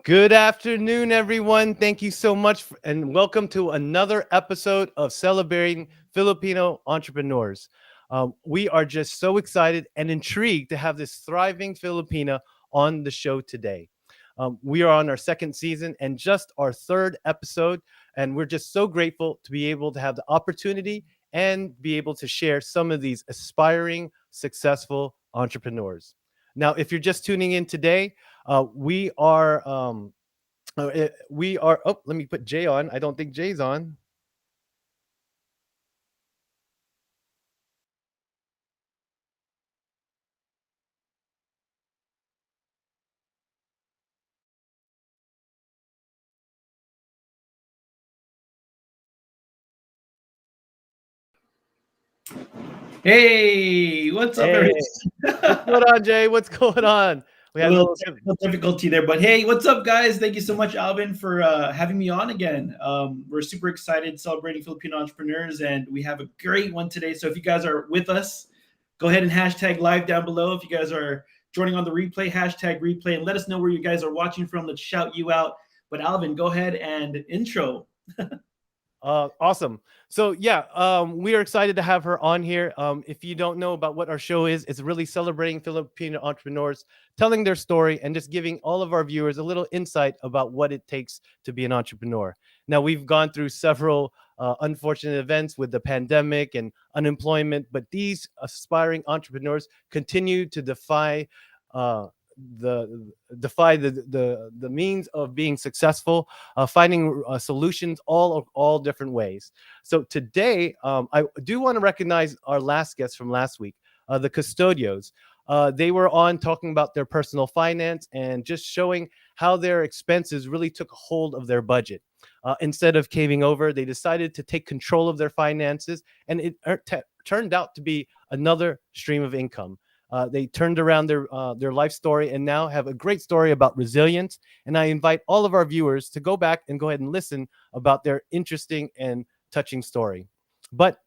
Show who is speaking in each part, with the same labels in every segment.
Speaker 1: Good afternoon, everyone. Thank you so much, and welcome to another episode of Celebrating Filipino Entrepreneurs. We are just so excited and intrigued to have this thriving Filipina on the show today. We are on our second season and just our third episode, and we're just so grateful to be able to have the opportunity and be able to share some of these aspiring, successful entrepreneurs. Now, if you're just tuning in today, we are we are. Oh, let me put Jay on. I don't think Jay's on.
Speaker 2: Hey, what's up,
Speaker 1: Hey,
Speaker 2: everyone?
Speaker 1: what's going on, Jay? What's going on? We
Speaker 2: A
Speaker 1: had a
Speaker 2: little
Speaker 1: little.
Speaker 2: technical difficulty there, but hey, what's up, guys? Thank you so much, Alvin, for having me on again. We're super excited celebrating Filipino entrepreneurs, and we have a great one today. So if you guys are with us, go ahead and hashtag live down below. If you guys are joining on the replay, hashtag replay, and let us know where you guys are watching from. Let's shout you out. But Alvin, go ahead and intro.
Speaker 1: Awesome. So yeah, we are excited to have her on here. If you don't know about what our show is, it's really celebrating Filipino entrepreneurs, telling their story, and just giving all of our viewers a little insight about what it takes to be an entrepreneur. Now we've gone through several unfortunate events with the pandemic and unemployment, but these aspiring entrepreneurs continue to uh, defy the means of being successful, finding solutions all different ways. So today, I do want to recognize our last guest from last week, the Custodios. They were on talking about their personal finance and just showing how their expenses really took a hold of their budget. Instead of caving over, they decided to take control of their finances, and turned out to be another stream of income. They turned around their life story and now have a great story about resilience. And I invite all of our viewers to go back and go ahead and listen about their interesting and touching story. But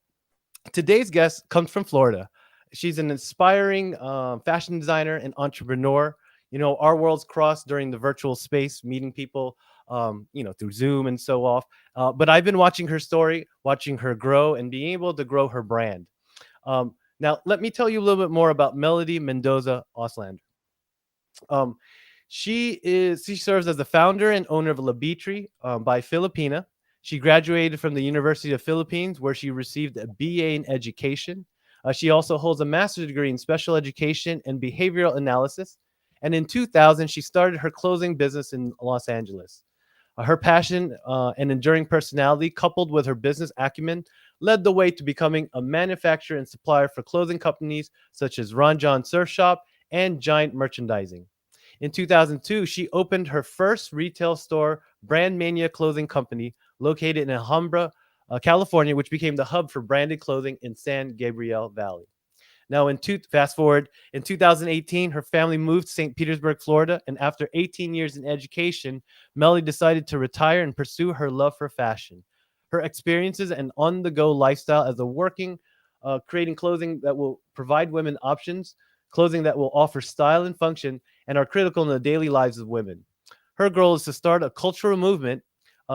Speaker 1: today's guest comes from Florida. She's an inspiring fashion designer and entrepreneur. You know, our worlds cross during the virtual space, meeting people, through Zoom and so off. But I've been watching her story, watching her grow, and being able to grow her brand. Now, let me tell you a little bit more about Melody Mendoza-Auslander. Um, she serves as the founder and owner of Betri by Fili-Piña. She graduated from the University of Philippines, where she received a BA in education. She also holds a master's degree in special education and behavioral analysis. And in 2000, she started her clothing business in Los Angeles. Her passion and enduring personality, coupled with her business acumen, led the way to becoming a manufacturer and supplier for clothing companies such as Ron John Surf Shop and Giant Merchandising. In 2002, she opened her first retail store, BrandMania Clothing Company, located in Alhambra, California, which became the hub for branded clothing in San Gabriel Valley. Now, fast forward in 2018, her family moved to St. Petersburg, Florida, and after 18 years in education, Melly decided to retire and pursue her love for fashion. Her experiences and on-the-go lifestyle as a working, creating clothing that will provide women options, clothing that will offer style and function, and are critical in the daily lives of women. Her goal is to start a cultural movement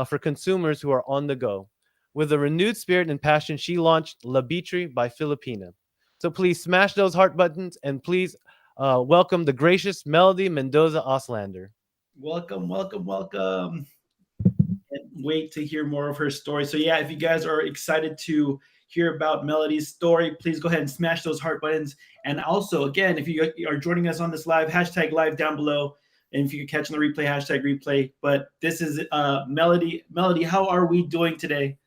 Speaker 1: for consumers who are on the go. With a renewed spirit and passion, she launched La Betri by Filipina. So please smash those heart buttons and please welcome the gracious Melody Mendoza-Auslander.
Speaker 2: Welcome, welcome, welcome. Can't wait to hear more of her story. So yeah, if you guys are excited to hear about Melody's story, please go ahead and smash those heart buttons. And also, again, if you are joining us on this live, hashtag live down below. And if you can catch on the replay, hashtag replay. But this is Melody. Melody, how are we doing today?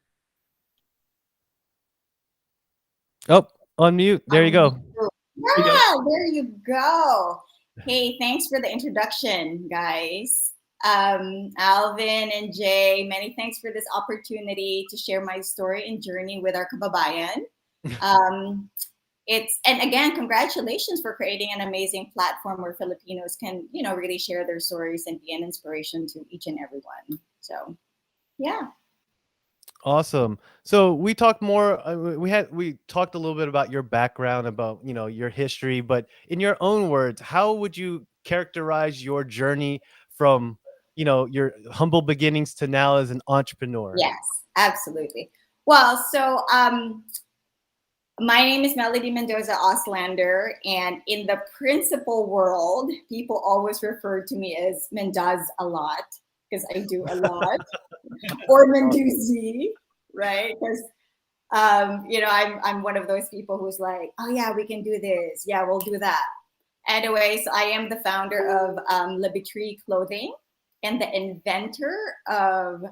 Speaker 1: Oh, unmute. There you go.
Speaker 2: There you go.
Speaker 3: Yeah, there you go. Hey, thanks for the introduction, guys. Alvin and Jay, many thanks for this opportunity to share my story and journey with our kababayan. Um, and again, congratulations for creating an amazing platform where Filipinos can, really share their stories and be an inspiration to each and everyone. So, yeah.
Speaker 1: Awesome. So we talked more. We talked a little bit about your background, about your history, but in your own words, how would you characterize your journey from your humble beginnings to now as an entrepreneur.
Speaker 3: Yes, absolutely. Well, so my name is Melody Mendoza-Auslander, and in the principal world, people always refer to me as Mendoza a lot because I do a lot, or Mendoza, right? Because I'm one of those people who's like, oh yeah, we can do this. Yeah, we'll do that. Anyways, I am the founder of Betri Clothing and the inventor of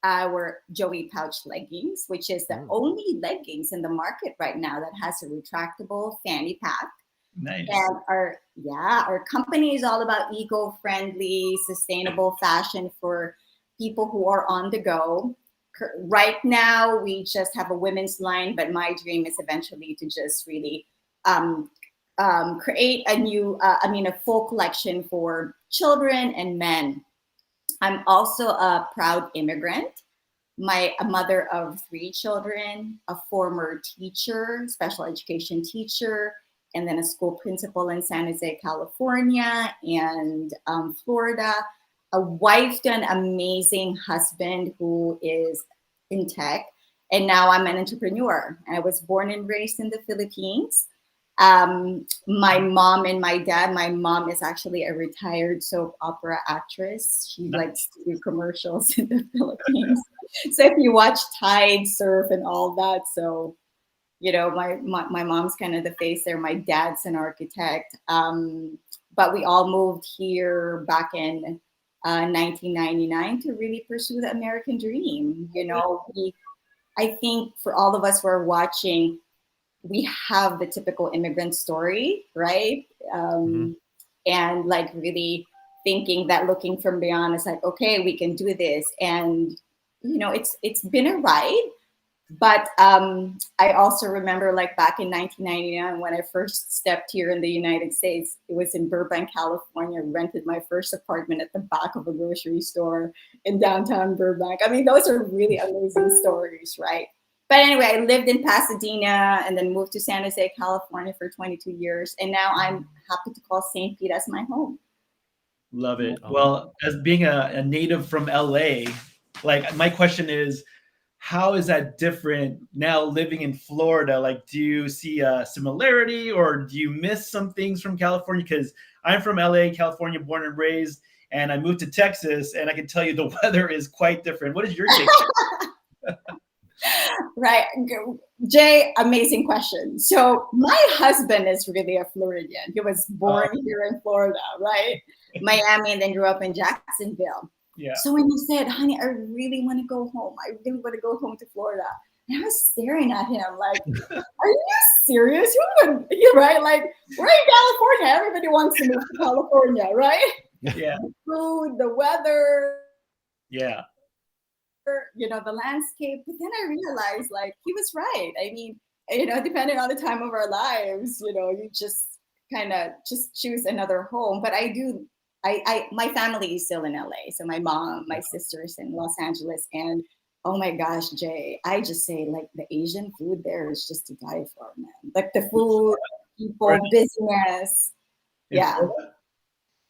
Speaker 3: our Joey Pouch leggings, which is the only leggings in the market right now that has a retractable fanny pack.
Speaker 2: Nice.
Speaker 3: And our company is all about eco-friendly, sustainable fashion for people who are on the go. Right now, we just have a women's line, but my dream is eventually to just really create a full collection for children and men. I'm also a proud immigrant. A mother of 3 children, a former teacher, special education teacher, and then a school principal in San Jose, California, and Florida. A wife to an amazing husband who is in tech, and now I'm an entrepreneur. I was born and raised in the Philippines. My mom and my dad, my mom is actually a retired soap opera actress. She likes to do commercials in the Philippines. So if you watch Tide, Surf, and all that, so my mom's kind of the face there. My dad's an architect, but we all moved here back in 1999 to really pursue the American dream. I think for all of us who are watching, we have the typical immigrant story, right? And like really thinking that looking from beyond is like, okay, we can do this. And, it's been a ride. But I also remember like back in 1999 when I first stepped here in the United States, it was in Burbank, California, rented my first apartment at the back of a grocery store in downtown Burbank. I mean, those are really amazing stories, right? But anyway, I lived in Pasadena and then moved to San Jose, California for 22 years. And now I'm happy to call St. Pete as my home.
Speaker 2: Love it. Well, as being a native from LA, like my question is, how is that different now living in Florida? Like, do you see a similarity or do you miss some things from California? Because I'm from LA, California, born and raised, and I moved to Texas, and I can tell you the weather is quite different. What is your take?
Speaker 3: Right. Jay, amazing question. So my husband is really a Floridian. He was born here in Florida, right? Miami, and then grew up in Jacksonville.
Speaker 2: Yeah.
Speaker 3: So when he said, honey, I really want to go home. I really want to go home to Florida. And I was staring at him like, are you serious? You're right. Like, we're in California. Everybody wants to move to California, right?
Speaker 2: Yeah.
Speaker 3: The food, the weather.
Speaker 2: Yeah.
Speaker 3: The landscape. But then I realized like he was right. I mean, depending on the time of our lives, you just kind of just choose another home. But my family is still in LA. So my mom, my sister's in Los Angeles. And oh my gosh, Jay, I just say like the Asian food there is just to die for, man. Like the food, people, business. Yeah.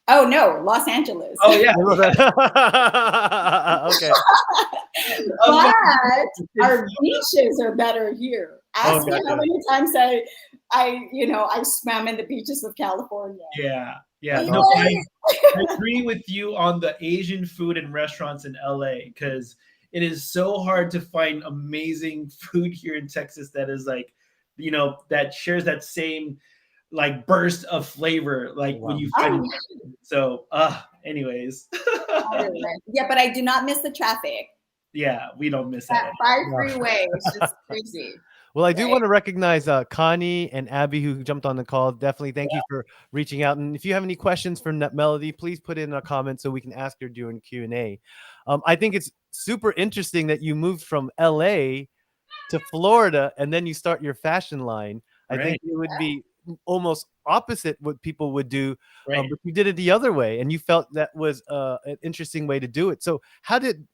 Speaker 3: Oh no, Los Angeles.
Speaker 2: Oh yeah.
Speaker 1: Okay.
Speaker 3: But our beaches are better here. Ask me how many times I swam in the beaches of California.
Speaker 2: Yeah. Yeah. No, I agree with you on the Asian food and restaurants in LA because it is so hard to find amazing food here in Texas that is like, that shares that same like burst of flavor, like when you find it. So, anyways.
Speaker 3: Yeah, but I do not miss the traffic.
Speaker 2: Yeah, we don't miss that.
Speaker 3: 5 freeway is just crazy.
Speaker 1: Well, I do want to recognize Connie and Abby who jumped on the call. Definitely thank you for reaching out. And if you have any questions for Melody, please put it in a comment so we can ask her during Q&A. I think it's super interesting that you moved from LA to Florida and then you start your fashion line. I think it would be almost opposite what people would do, but you did it the other way and you felt that was an interesting way to do it. So how did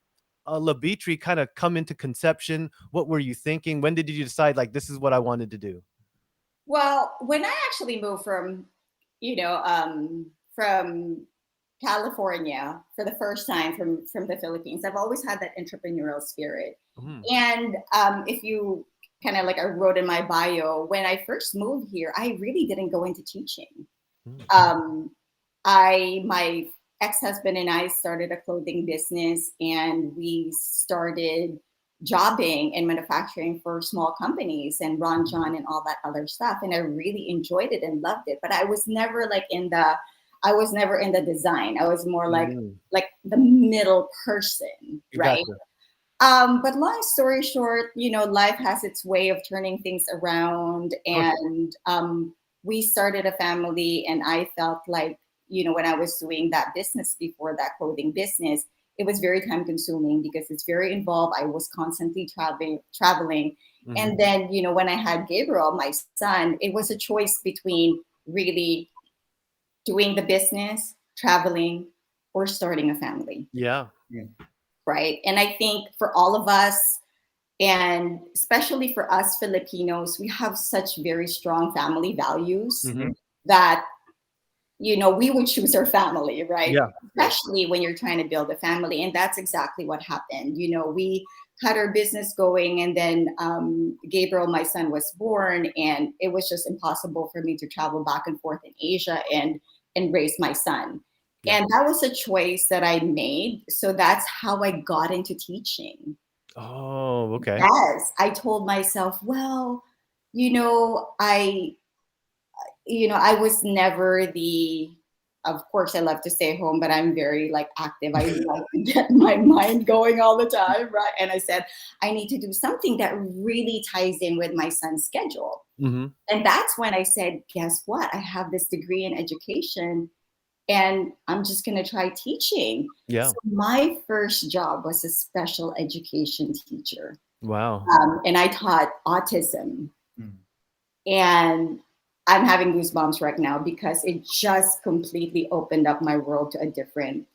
Speaker 1: Betri kind of come into conception? What were you thinking? When did you decide like this is what I wanted to do?
Speaker 3: Well, when I actually moved from from California for the first time from the Philippines. I've always had that entrepreneurial spirit.
Speaker 1: Mhm.
Speaker 3: And if you kind of like I wrote in my bio, when I first moved here, I really didn't go into teaching.
Speaker 1: Mhm.
Speaker 3: My ex-husband and I started a clothing business, and we started jobbing and manufacturing for small companies and Ron John and all that other stuff. And I really enjoyed it and loved it. But I was never in the design. I was more like
Speaker 1: Mhm.
Speaker 3: the middle person, right?
Speaker 1: Gotcha.
Speaker 3: But long story short, life has its way of turning things around.
Speaker 1: Okay.
Speaker 3: And we started a family, and I felt like, when I was doing that business before, that clothing business, it was very time consuming because it's very involved. I was constantly traveling.
Speaker 1: Mhm.
Speaker 3: And then, when I had Gabriel, my son, it was a choice between really doing the business, traveling, or starting a family.
Speaker 1: Yeah.
Speaker 3: Right. And I think for all of us, and especially for us Filipinos, we have such very strong family values
Speaker 1: Mhm.
Speaker 3: that, we would choose our family, right?
Speaker 1: Yeah.
Speaker 3: Especially when you're trying to build a family. And that's exactly what happened. We had our business going, and then Gabriel, my son, was born, and it was just impossible for me to travel back and forth in Asia and raise my son.
Speaker 1: Yeah.
Speaker 3: And that was a choice that I made. So that's how I got into teaching.
Speaker 1: Oh, okay.
Speaker 3: Yes, I told myself, well, I was never of course I love to stay home, but I'm very active. I like to get my mind going all the time, right? And I said, I need to do something that really ties in with my son's schedule.
Speaker 1: Hmm.
Speaker 3: And that's when I said, guess what? I have this degree in education, and I'm just going to try teaching.
Speaker 1: Yeah.
Speaker 3: So my first job was a special education teacher.
Speaker 1: Wow.
Speaker 3: And I taught autism.
Speaker 2: Mm.
Speaker 3: And I'm having goosebumps right now because it just completely opened up my world to a different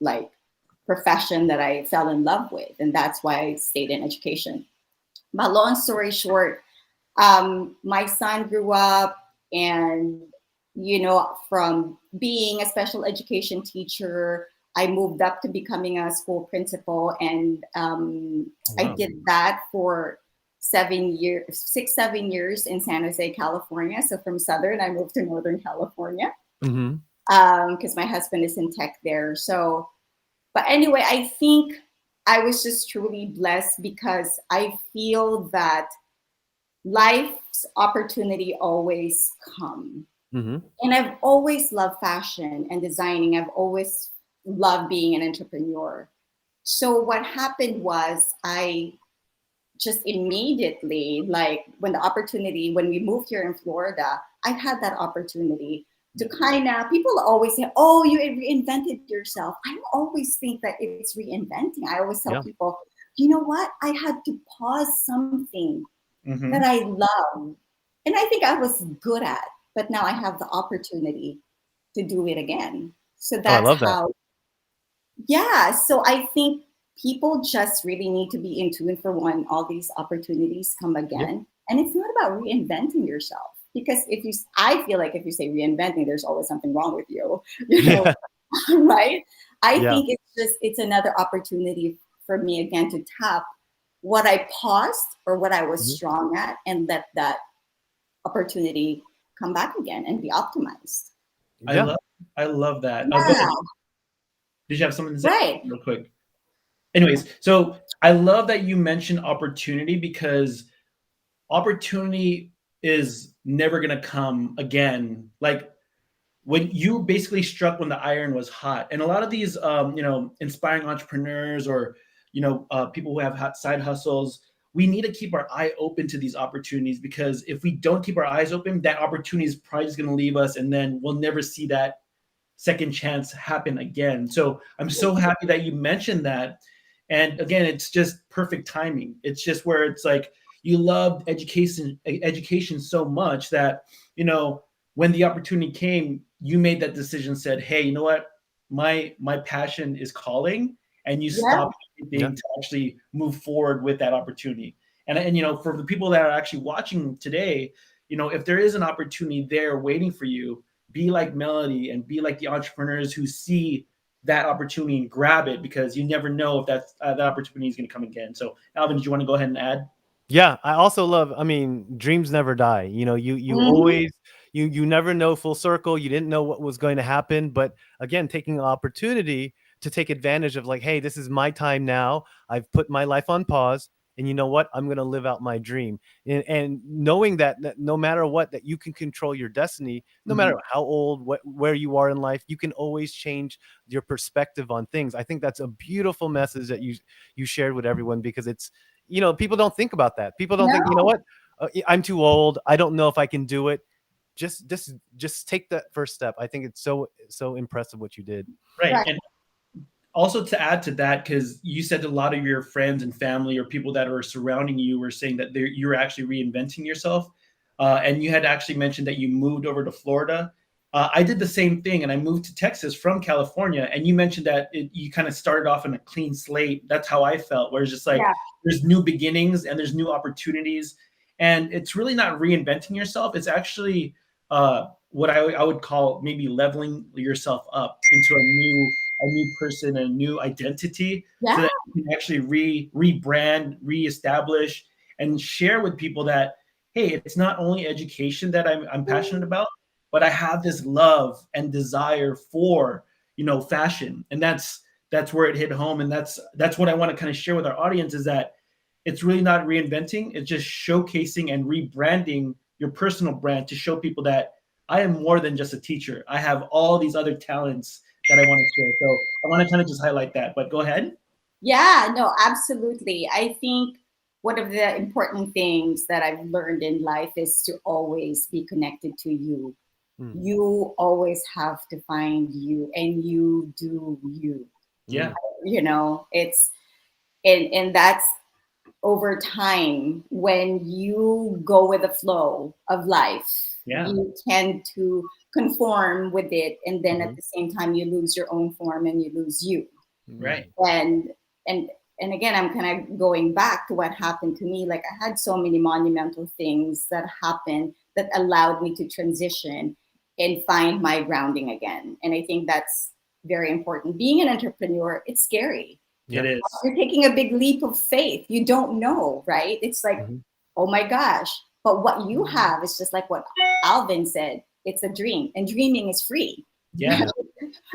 Speaker 3: profession that I fell in love with. And that's why I stayed in education. But long story short, my son grew up, and from being a special education teacher, I moved up to becoming a school principal, and I
Speaker 1: Wow.
Speaker 3: did that for 6-7 years in San Jose, California. So from Southern, I moved to Northern California
Speaker 1: Hmm.
Speaker 3: because my husband is in tech there. So, but anyway, I think I was just truly blessed because I feel that life's opportunity always come.
Speaker 1: Hmm.
Speaker 3: And I've always loved fashion and designing. I've always loved being an entrepreneur. So what happened was I just immediately, when we moved here in Florida, I had that opportunity to people always say, oh, you reinvented yourself. I don't always think that it's reinventing. I always tell
Speaker 1: Yeah.
Speaker 3: people, you know what? I had to pause something
Speaker 2: Mhm.
Speaker 3: that I love. And I think I was good at, but now I have the opportunity to do it again. So
Speaker 1: Oh, I
Speaker 3: that's
Speaker 1: love that.
Speaker 3: how, yeah. So I think people just really need to be in tune for when all these opportunities come again. And it's not about reinventing yourself, because I feel like if you say reinventing, there's always something wrong with you,
Speaker 1: Yeah.
Speaker 3: right? I
Speaker 1: Yeah.
Speaker 3: think it's another opportunity for me again to tap what I paused or what I was
Speaker 1: Mhm.
Speaker 3: strong at, and let that opportunity come back again and be optimized.
Speaker 1: Yeah.
Speaker 2: I love that. Go
Speaker 3: Yeah,
Speaker 2: ahead. Did you have something to say
Speaker 3: right.
Speaker 2: real quick? Anyways, so I love that you mentioned opportunity, because opportunity is never going to come again. Like, when you basically struck when the iron was hot. And a lot of these inspiring entrepreneurs, or people who have side hustles, we need to keep our eye open to these opportunities, because if we don't keep our eyes open, that opportunity is probably just going to leave us, and then we'll never see that second chance happen again. So I'm so happy that you mentioned that. And again, it's just perfect timing. It's just where it's like you loved education so much that, when the opportunity came, you made that decision, said, hey, you know what? My passion is calling, and you
Speaker 3: Yeah,
Speaker 2: stopped everything to actually move forward with that opportunity. And for the people that are actually watching today, if there is an opportunity there waiting for you, be like Melody and be like the entrepreneurs who see that opportunity and grab it, because you never know if that's that opportunity is going to come again. So Alvin, did you want to go ahead and add?
Speaker 1: Yeah, I also love, I mean, dreams never die. You know, you always, you never know full circle. You didn't know what was going to happen, but again, taking an opportunity to take advantage of, like, hey, this is my time now. I've put my life on pause, and you know what? I'm going to live out my dream. And knowing that no matter what, that you can control your destiny, no matter how old, where you are in life, you can always change your perspective on things. I think that's a beautiful message that you shared with everyone, because it's, you know, people don't think about that. People don't think, you know what, I'm too old, I don't know if I can do it. Just take that first step. I think it's so impressive what you did.
Speaker 2: Right. And also to add to that, because you said a lot of your friends and family or people that are surrounding you were saying that you're actually reinventing yourself. And you had actually mentioned that you moved over to Florida. I did the same thing, and I moved to Texas from California. And you mentioned that you kind of started off on a clean slate. That's how I felt, where it's just like there's new beginnings and there's new opportunities. And it's really not reinventing yourself. It's actually what I would call maybe leveling yourself up into a new person, a new identity, so that you can actually rebrand, reestablish, and share with people that, hey, it's not only education that I'm passionate about, but I have this love and desire for, you know, fashion. And that's where it hit home. And that's what I want to kind of share with our audience, is that it's really not reinventing. It's just showcasing and rebranding your personal brand to show people that I am more than just a teacher. I have all these other talents that I want to share. So I want to kind of just highlight that, but go ahead.
Speaker 3: Yeah, no, absolutely. I think one of the important things that I've learned in life is to always be connected to you. You always have to find you, and you do you.
Speaker 2: Yeah.
Speaker 3: You know, it's, and that's over time. When you go with the flow of life, you tend to conform with it, and then at the same time you lose your own form and you lose you.
Speaker 2: Right.
Speaker 3: And again, I'm kind of going back to what happened to me. Like, I had so many monumental things that happened that allowed me to transition and find my grounding again. And I think that's very important. Being an entrepreneur, it's scary.
Speaker 2: It is.
Speaker 3: You're taking a big leap of faith. You don't know, right? It's like, oh my gosh. But what you have is just like what Alvin said. It's a dream, and dreaming is free.
Speaker 2: Yeah.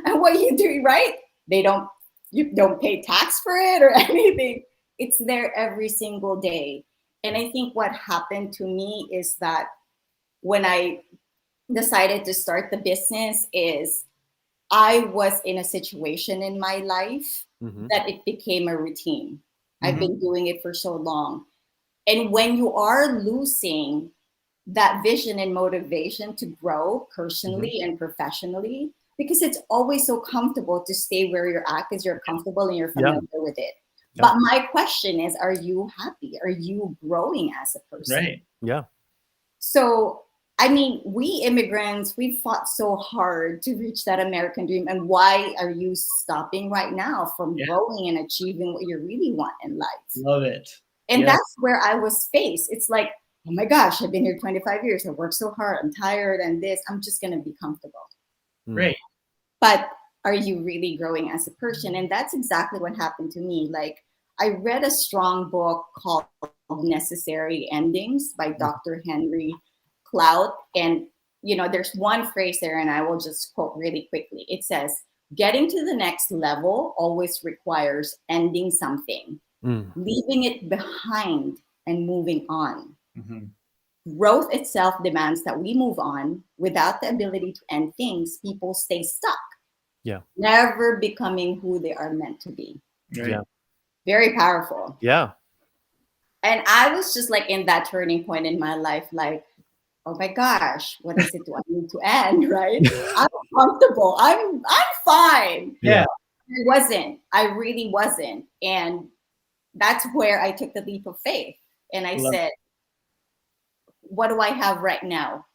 Speaker 3: And what you do, right? You don't pay tax for it or anything. It's there every single day. And I think what happened to me is that when I decided to start the business, is I was in a situation in my life that it became a routine. I've been doing it for so long. And when you are losing that vision and motivation to grow personally and professionally, because it's always so comfortable to stay where you're at because you're comfortable and you're familiar with it. But my question is, are you happy? Are you growing as a person?
Speaker 2: Right.
Speaker 1: Yeah.
Speaker 3: So, I mean, we immigrants, we fought so hard to reach that American dream. And why are you stopping right now from growing and achieving what you really want in life?
Speaker 2: Love it.
Speaker 3: And that's where I was faced. It's like, oh my gosh, I've been here 25 years. I worked so hard. I'm tired and this. I'm just going to be comfortable.
Speaker 2: Right.
Speaker 3: But are you really growing as a person? And that's exactly what happened to me. Like, I read a strong book called Necessary Endings by Dr. Henry Cloud. And, you know, there's one phrase there, and I will just quote really quickly. It says, getting to the next level always requires ending something, leaving it behind and moving on. Growth itself demands that we move on. Without the ability to end things, people stay stuck. Never becoming who they are meant to be. Very powerful. And I was just like in that turning point in my life, like, oh my gosh, what is it do I need to end, right? I'm comfortable. I'm fine. I wasn't. I really wasn't. And that's where I took the leap of faith. And I said, what do I have right now?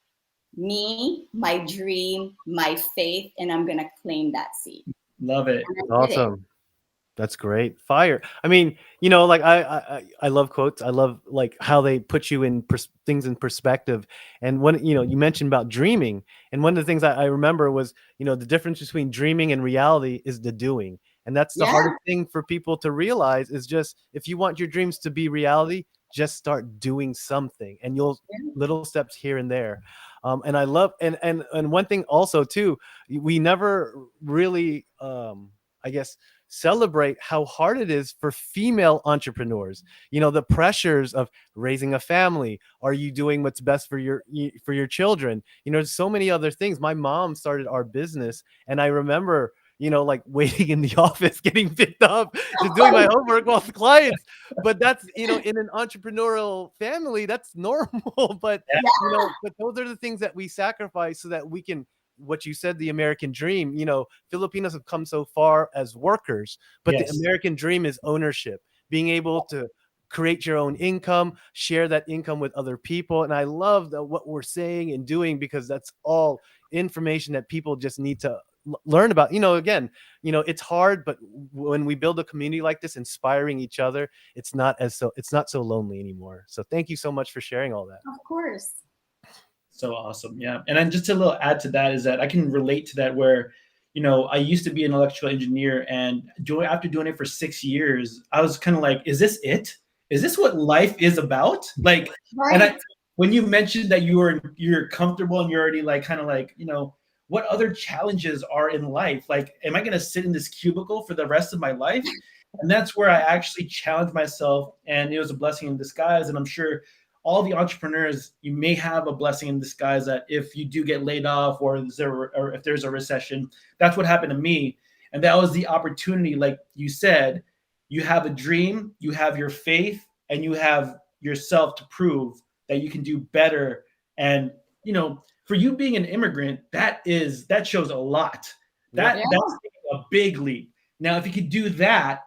Speaker 3: Me, my dream, my faith, and I'm going to claim that seed.
Speaker 2: Love it.
Speaker 1: Awesome. That's great. Fire. I mean, like I love quotes. I love like how they put you in things in perspective. And when you mentioned about dreaming, and one of the things I remember was the difference between dreaming and reality is the doing. And that's the
Speaker 3: Yeah.
Speaker 1: hardest thing for people to realize is just if you want your dreams to be reality, just start doing something, and you'll little steps here and there. And I love and one thing also too, we never really I guess celebrate how hard it is for female entrepreneurs. The pressures of raising a family. Are you doing what's best for your children? There's so many other things. My mom started our business, and I remember like waiting in the office, getting picked up, just doing my homework while the clients. But that's in an entrepreneurial family, that's normal. But but those are the things that we sacrifice so that we can, what you said, the American dream. Filipinos have come so far as workers, but the American dream is ownership, being able to create your own income, share that income with other people. And I love what we're saying and doing, because that's all information that people just need to learn about. Again, it's hard, but when we build a community like this, inspiring each other, it's not so lonely anymore. So thank you so much for sharing all that.
Speaker 3: Of course.
Speaker 2: So awesome. Yeah. And then just a little add to that is that I can relate to that where, I used to be an electrical engineer, and after doing it for 6 years, I was kind of like, is this it? Is this what life is about? Like,
Speaker 3: right.
Speaker 2: And when you mentioned that you're comfortable and you're already like, kind of like, what other challenges are in life? Like, am I going to sit in this cubicle for the rest of my life? And that's where I actually challenged myself, and it was a blessing in disguise. And I'm sure all the entrepreneurs, you may have a blessing in disguise that if you do get laid off or if there's a recession, that's what happened to me. And that was the opportunity. Like you said, you have a dream, you have your faith, and you have yourself to prove that you can do better. And, for you being an immigrant, that shows a lot. That's a big leap. Now, if you could do that,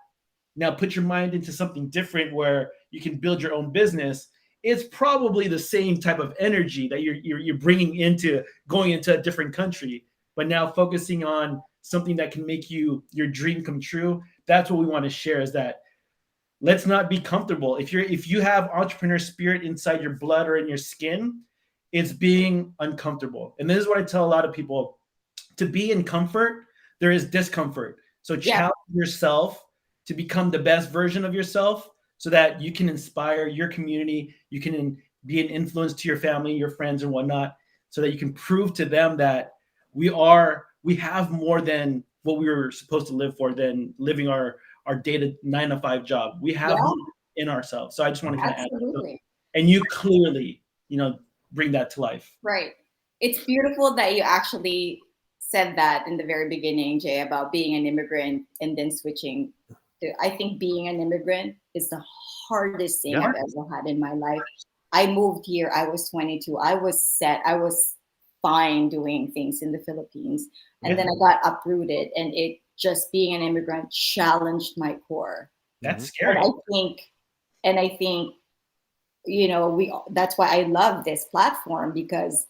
Speaker 2: now put your mind into something different where you can build your own business. It's probably the same type of energy that you're bringing into going into a different country, but now focusing on something that can make your dream come true. That's what we want to share, is that let's not be comfortable. If you have entrepreneur spirit inside your blood or in your skin, it's being uncomfortable. And this is what I tell a lot of people: to be in comfort, there is discomfort. So challenge yourself to become the best version of yourself, so that you can inspire your community, you can be an influence to your family, your friends, and whatnot, so that you can prove to them that we have more than what we were supposed to live for, than living our dated 9-to-5 job. We have more in ourselves. So I just want to kind of add that. And you clearly, bring that to life.
Speaker 3: Right. It's beautiful that you actually said that in the very beginning, Jay, about being an immigrant and then switching. I think being an immigrant is the hardest thing I've ever had in my life. I moved here, I was 22. I was set. I was fine doing things in the Philippines. And then I got uprooted, and it just being an immigrant challenged my core.
Speaker 2: That's scary.
Speaker 3: And I think, that's why I love this platform, because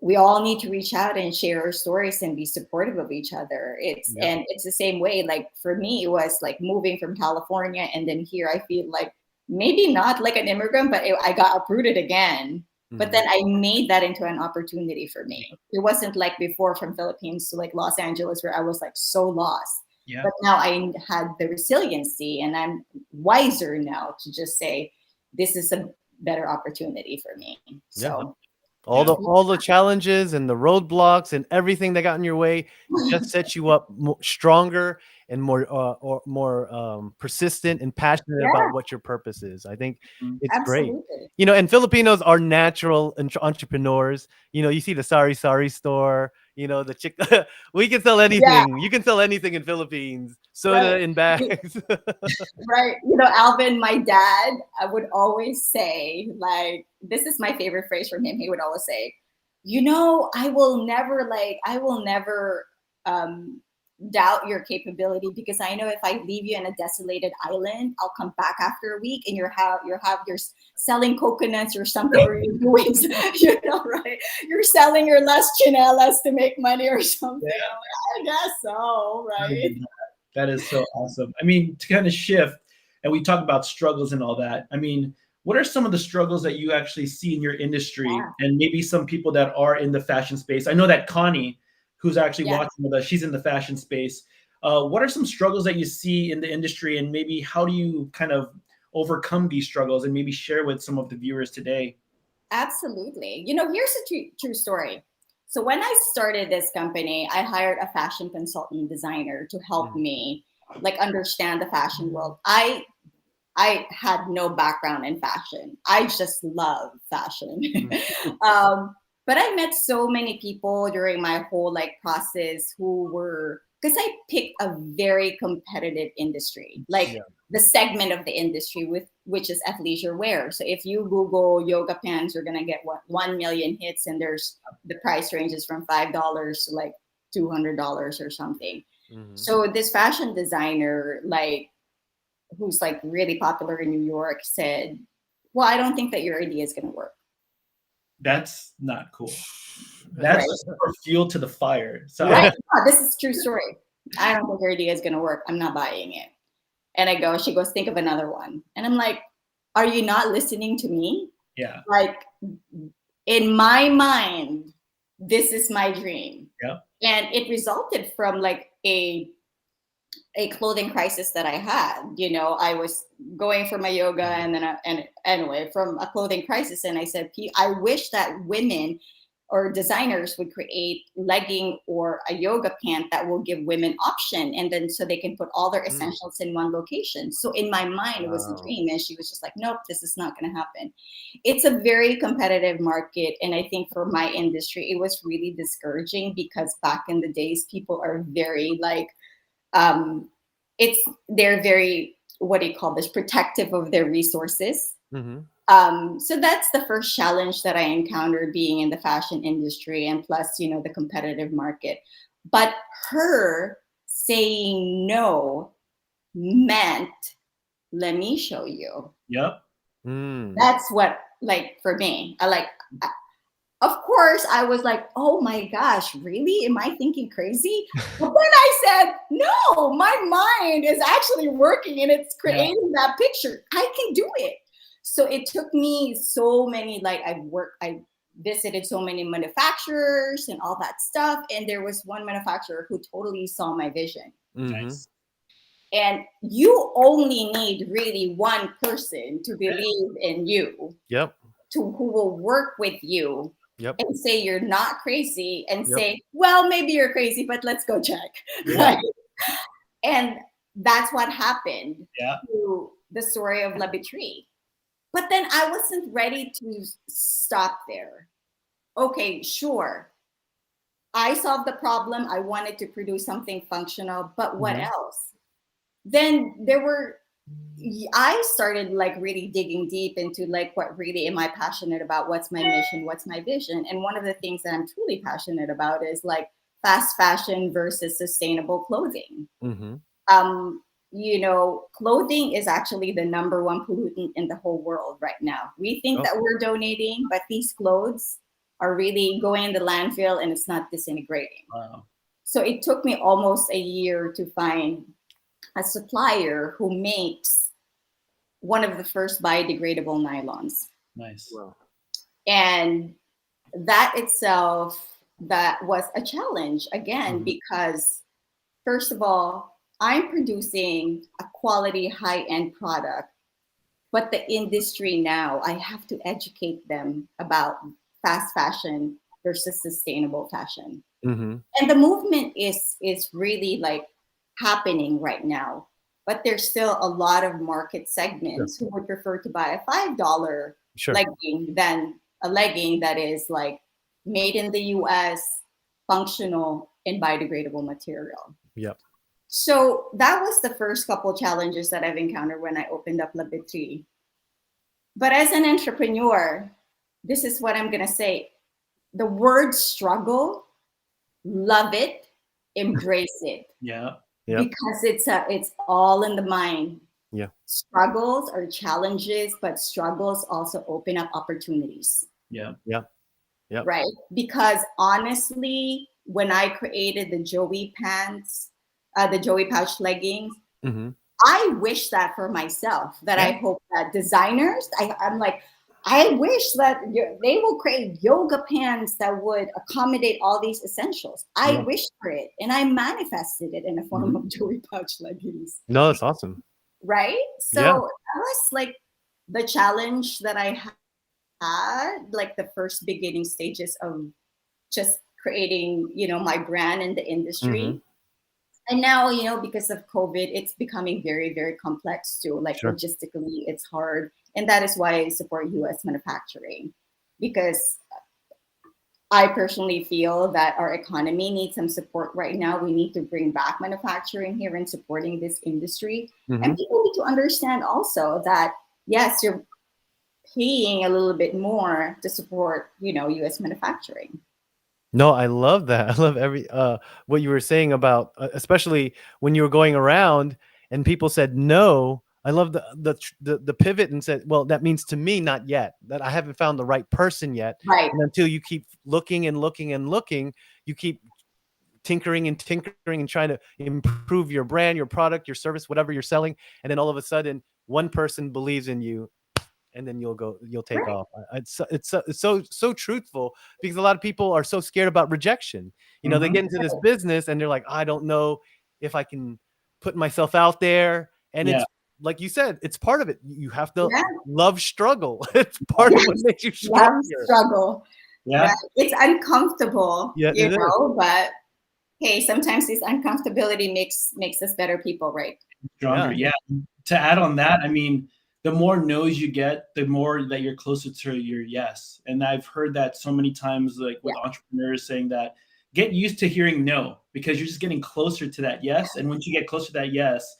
Speaker 3: we all need to reach out and share our stories and be supportive of each other. And it's the same way. Like for me, it was like moving from California, and then here I feel like maybe not like an immigrant, but I got uprooted again. But then I made that into an opportunity for me. It wasn't like before from Philippines to like Los Angeles where I was like so lost. Yeah. But now I had the resiliency, and I'm wiser now to just say, this is a better opportunity for me. So
Speaker 1: all the challenges and the roadblocks and everything that got in your way just sets you up stronger and more persistent and passionate about what your purpose is. I think it's great. And Filipinos are natural entrepreneurs. You see the sari store, the chick. We can sell anything. Yeah. You can sell anything in Philippines. Soda in bags.
Speaker 3: Right. Alvin, my dad, I would always say, like, this is my favorite phrase from him. He would always say, I will never doubt your capability, because I know if I leave you in a desolated island, I'll come back after a week and you're selling coconuts or something, or you're doing, right? You're selling your last chinelas to make money or something. Yeah. I guess so, right?
Speaker 2: That is so awesome. I mean, to kind of shift, and we talk about struggles and all that. I mean, what are some of the struggles that you actually see in your industry,
Speaker 3: Yeah.
Speaker 2: and maybe some people that are in the fashion space? I know that Connie, who's actually
Speaker 3: Yeah.
Speaker 2: watching with us, she's in the fashion space. What are some struggles that you see in the industry, and maybe how do you kind of overcome these struggles, and maybe share with some of the viewers today?
Speaker 3: Absolutely. You know, here's a true story. So when I started this company, I hired a fashion consultant designer to help me like understand the fashion world. I had no background in fashion. I just love fashion. But I met so many people during my whole like process who were, because I picked a very competitive industry, like the segment of the industry with which is athleisure wear. So if you Google yoga pants, you're gonna get what 1 million hits, and there's the price ranges from $5 to like $200 or something. So this fashion designer, like who's like really popular in New York, said, well, I don't think that your idea is going to work.
Speaker 2: That's not cool. That's just for fuel to the fire. So
Speaker 3: right. This is true story. I don't think your idea is going to work. I'm not buying it. And she goes, think of another one. And I'm like, are you not listening to me?
Speaker 2: Yeah.
Speaker 3: Like in my mind, this is my dream.
Speaker 2: Yeah.
Speaker 3: And it resulted from like a clothing crisis that I had. You know, I was going for my yoga and then anyway, from a clothing crisis. And I said, I wish that women or designers would create legging or a yoga pant that will give women option. And then so they can put all their essentials in one location. So in my mind, it was a dream. And she was just like, nope, this is not going to happen. It's a very competitive market. And I think for my industry, it was really discouraging because back in the days, people are very like, they're very, what do you call this, protective of their resources. So that's the first challenge that I encountered being in the fashion industry, and plus, you know, the competitive market. But her saying no meant, let me show you.
Speaker 2: Yep.
Speaker 3: That's what, like, for me, of course, I was like, oh my gosh, really? Am I thinking crazy? But then I said, no, my mind is actually working and it's creating that picture. I can do it. So it took me so many, like I visited so many manufacturers and all that stuff. And there was one manufacturer who totally saw my vision.
Speaker 2: Nice.
Speaker 3: And you only need really one person to believe in you. Who will work with you. And say you're not crazy and say, well, maybe you're crazy, but let's go check. Right? And that's what happened to the story of Betri. But then I wasn't ready to stop there. Okay, sure. I solved the problem. I wanted to produce something functional, but what else? Then I started like really digging deep into like what really am I passionate about? What's my mission? What's my vision? And one of the things that I'm truly passionate about is like fast fashion versus sustainable clothing. You know, clothing is actually the number one pollutant in the whole world right now. We think that we're donating, but these clothes are really going in the landfill and it's not disintegrating.
Speaker 2: Wow.
Speaker 3: So it took me almost a year to find a supplier who makes one of the first biodegradable nylons.
Speaker 2: Nice.
Speaker 1: Wow.
Speaker 3: And that itself, that was a challenge again, because first of all, I'm producing a quality high-end product, but the industry now, I have to educate them about fast fashion versus sustainable fashion. And the movement is really like happening right now, but there's still a lot of market segments who would prefer to buy a $5 legging than a legging that is like made in the US, functional, and biodegradable material. So that was the first couple challenges that I've encountered when I opened up Betri. But as an entrepreneur, this is what I'm gonna say. The word struggle, love it, embrace it. Because it's all in the mind. Struggles are challenges, but struggles also open up opportunities. Right? Because honestly, when I created the Joey pants, the Joey Pouch leggings.
Speaker 1: Mm-hmm.
Speaker 3: I wish that for myself, that I hope that designers, I'm like, I wish that they will create yoga pants that would accommodate all these essentials. I wish for it, and I manifested it in the form of Joey Pouch leggings.
Speaker 1: No, that's awesome.
Speaker 3: Right? So that was like the challenge that I had, like the first beginning stages of just creating, my brand in the industry.
Speaker 1: Mm-hmm.
Speaker 3: And now, because of COVID, it's becoming very, very complex too. Like logistically, it's hard. And that is why I support US manufacturing, because I personally feel that our economy needs some support right now. We need to bring back manufacturing here and supporting this industry. And people need to understand also that, yes, you're paying a little bit more to support, US manufacturing.
Speaker 1: No, I love that. I love what you were saying about, especially when you were going around and people said no. I love the pivot and said, well, that means to me, not yet, that I haven't found the right person yet.
Speaker 3: Right.
Speaker 1: And until you keep looking and looking and looking, you keep tinkering and trying to improve your brand, your product, your service, whatever you're selling. And then all of a sudden, one person believes in you, and then you'll take off. It's so truthful, because a lot of people are so scared about rejection. They get into this business and they're like, I don't know if I can put myself out there. And it's like you said, it's part of it. You have to love struggle. It's part of what makes you stronger.
Speaker 3: Love struggle. Yeah. Right? It's uncomfortable, but hey, sometimes this uncomfortability makes us better people, right?
Speaker 2: Stronger. Yeah. To add on that, I mean, the more no's you get, the more that you're closer to your yes. And I've heard that so many times, like with entrepreneurs saying that, get used to hearing no, because you're just getting closer to that yes. And once you get closer to that yes,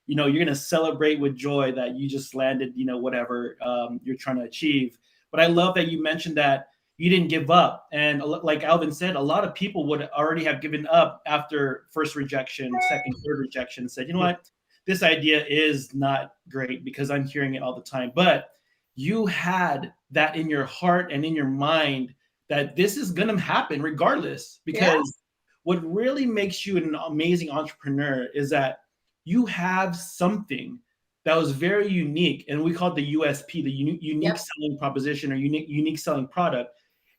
Speaker 2: you're going to celebrate with joy that you just landed, whatever you're trying to achieve. But I love that you mentioned that you didn't give up. And like Alvin said, a lot of people would already have given up after first rejection, second, third rejection, said, you know what? This idea is not great because I'm hearing it all the time. But you had that in your heart and in your mind that this is going to happen regardless, because what really makes you an amazing entrepreneur is that you have something that was very unique, and we call it the USP, the unique selling proposition or unique selling product.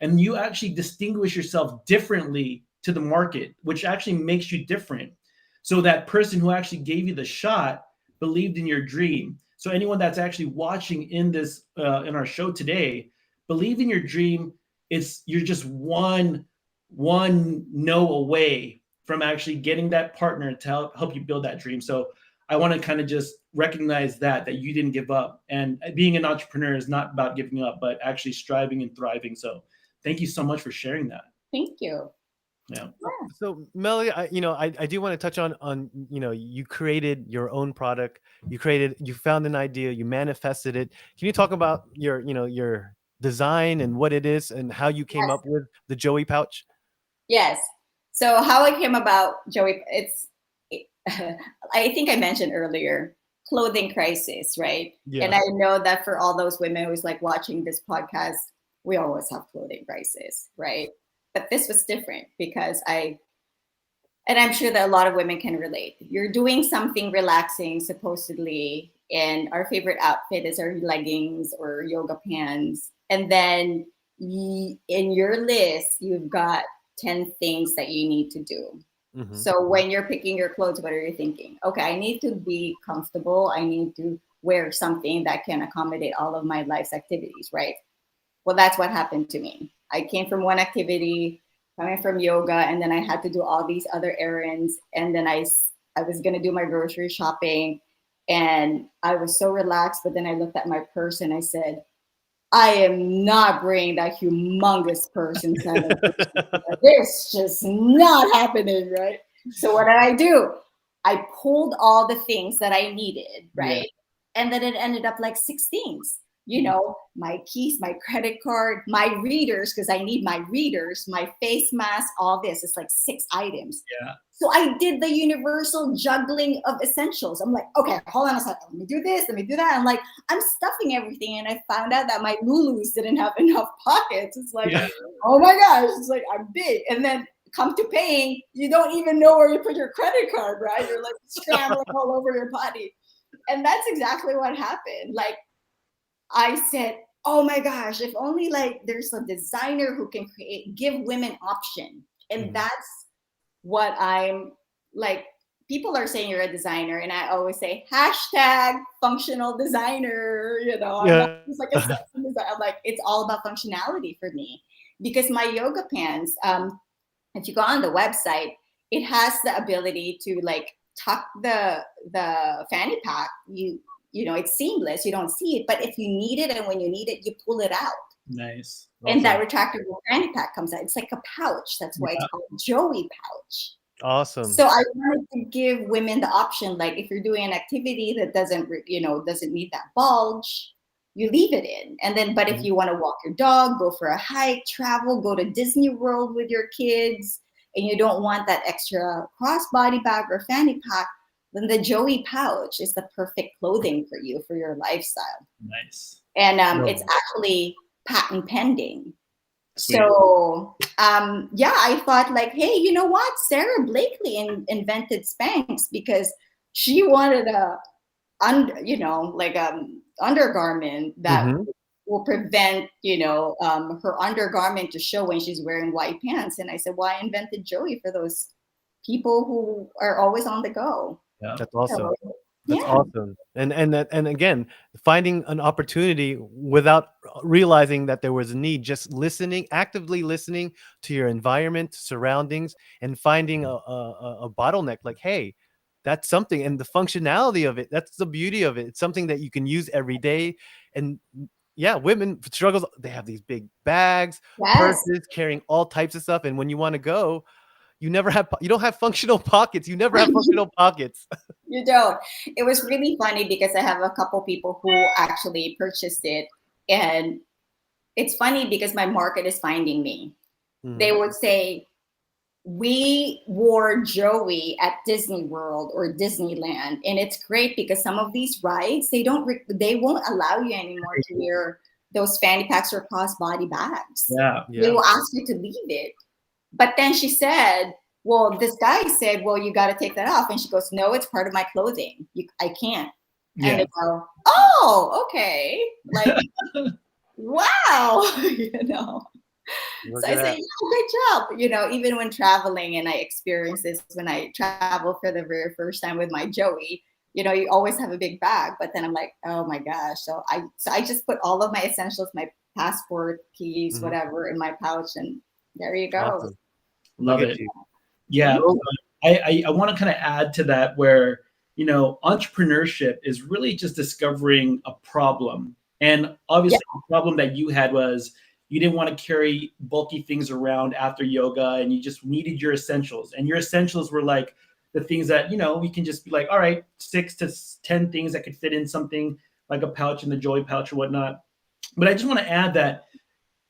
Speaker 2: And you actually distinguish yourself differently to the market, which actually makes you different. So that person who actually gave you the shot believed in your dream. So anyone that's actually watching in this in our show today, believe in your dream. You're just one no away from actually getting that partner to help you build that dream. So I want to kind of just recognize that you didn't give up. And being an entrepreneur is not about giving up, but actually striving and thriving. So thank you so much for sharing that.
Speaker 3: Thank you.
Speaker 1: Yeah. So Melody, I do want to touch on, you created your own product. You found an idea, you manifested it. Can you talk about your design and what it is and how you came up with the Joey Pouch?
Speaker 3: Yes. So how I came about Joey, I think I mentioned earlier, clothing crisis, right? Yeah. And I know that for all those women who's like watching this podcast, we always have clothing crisis, right? But this was different because and I'm sure that a lot of women can relate. You're doing something relaxing, supposedly, and our favorite outfit is our leggings or yoga pants. And then in your list, you've got 10 things that you need to do. Mm-hmm. So when you're picking your clothes, what are you thinking? Okay, I need to be comfortable. I need to wear something that can accommodate all of my life's activities, right? Well, that's what happened to me. I came from one activity, coming from yoga, and then I had to do all these other errands. And then I was going to do my grocery shopping, and I was so relaxed. But then I looked at my purse and I said, I am not bringing that humongous purse inside of this. It's just not happening, right? So what did I do? I pulled all the things that I needed, right? Yeah. And then it ended up like 6 things. My keys, my credit card, my readers, because I need my readers, my face mask, all this. It's like 6 items. Yeah. So I did the universal juggling of essentials. I'm like, okay, hold on a second. Let me do this. Let me do that. I'm like, I'm stuffing everything. And I found out that my Lulus didn't have enough pockets. It's like, oh my gosh. It's like, I'm big. And then come to paying, you don't even know where you put your credit card, right? You're like scrambling all over your body. And that's exactly what happened. Like I said, oh my gosh, if only like there's a designer who can give women option. And that's what I'm like, people are saying you're a designer, and I always say hashtag functional designer, you know, I'm not just like a sexy designer. I'm like, it's all about functionality for me, because my yoga pants, if you go on the website, it has the ability to like tuck the fanny pack. You know, it's seamless. You don't see it, but if you need it and when you need it, you pull it out.
Speaker 2: Nice.
Speaker 3: And that retractable fanny pack comes out. It's like a pouch. That's why it's called Joey pouch.
Speaker 1: Awesome.
Speaker 3: So I wanted to give women the option, like if you're doing an activity that doesn't need that bulge, you leave it in. And then, but if you want to walk your dog, go for a hike, travel, go to Disney World with your kids, and you don't want that extra crossbody bag or fanny pack, then the Joey pouch is the perfect clothing for you for your lifestyle.
Speaker 2: Nice.
Speaker 3: And it's actually patent pending.
Speaker 2: Sweet.
Speaker 3: So I thought like, hey, you know what? Sarah Blakely invented Spanx because she wanted undergarment that will prevent, her undergarment to show when she's wearing white pants. And I said, well, I invented Joey for those people who are always on the go.
Speaker 2: Yeah.
Speaker 1: That's awesome. That's awesome. And again, finding an opportunity without realizing that there was a need, just actively listening to your environment, surroundings, and finding a bottleneck like, hey, that's something. And the functionality of it, that's the beauty of it. It's something that you can use every day. And yeah, women struggles. They have these big bags, purses, carrying all types of stuff. And when you want to go, you don't have functional pockets. You never have functional pockets.
Speaker 3: You don't. It was really funny because I have a couple people who actually purchased it. And it's funny because my market is finding me. They would say, we wore Joey at Disney World or Disneyland. And it's great because some of these rides, they won't allow you anymore to wear those fanny packs or crossbody bags.
Speaker 2: Yeah.
Speaker 3: They will ask you to leave it. But then she said, well, this guy said, well, you got to take that off. And she goes, no, it's part of my clothing. I can't.
Speaker 2: Yeah.
Speaker 3: And I go, oh, okay. Like, wow, So I say, yeah, good job. Even when traveling, and I experienced this when I travel for the very first time with my Joey, you always have a big bag, but then I'm like, oh my gosh. So I just put all of my essentials, my passport, keys, whatever, in my pouch, and there you go.
Speaker 1: Awesome.
Speaker 2: Love it. Yeah. I want to kind of add to that where, entrepreneurship is really just discovering a problem. And obviously the problem that you had was you didn't want to carry bulky things around after yoga, and you just needed your essentials. And your essentials were like the things that, we can just be like, all right, 6 to 10 things that could fit in something like a pouch in the Joy pouch or whatnot. But I just want to add that,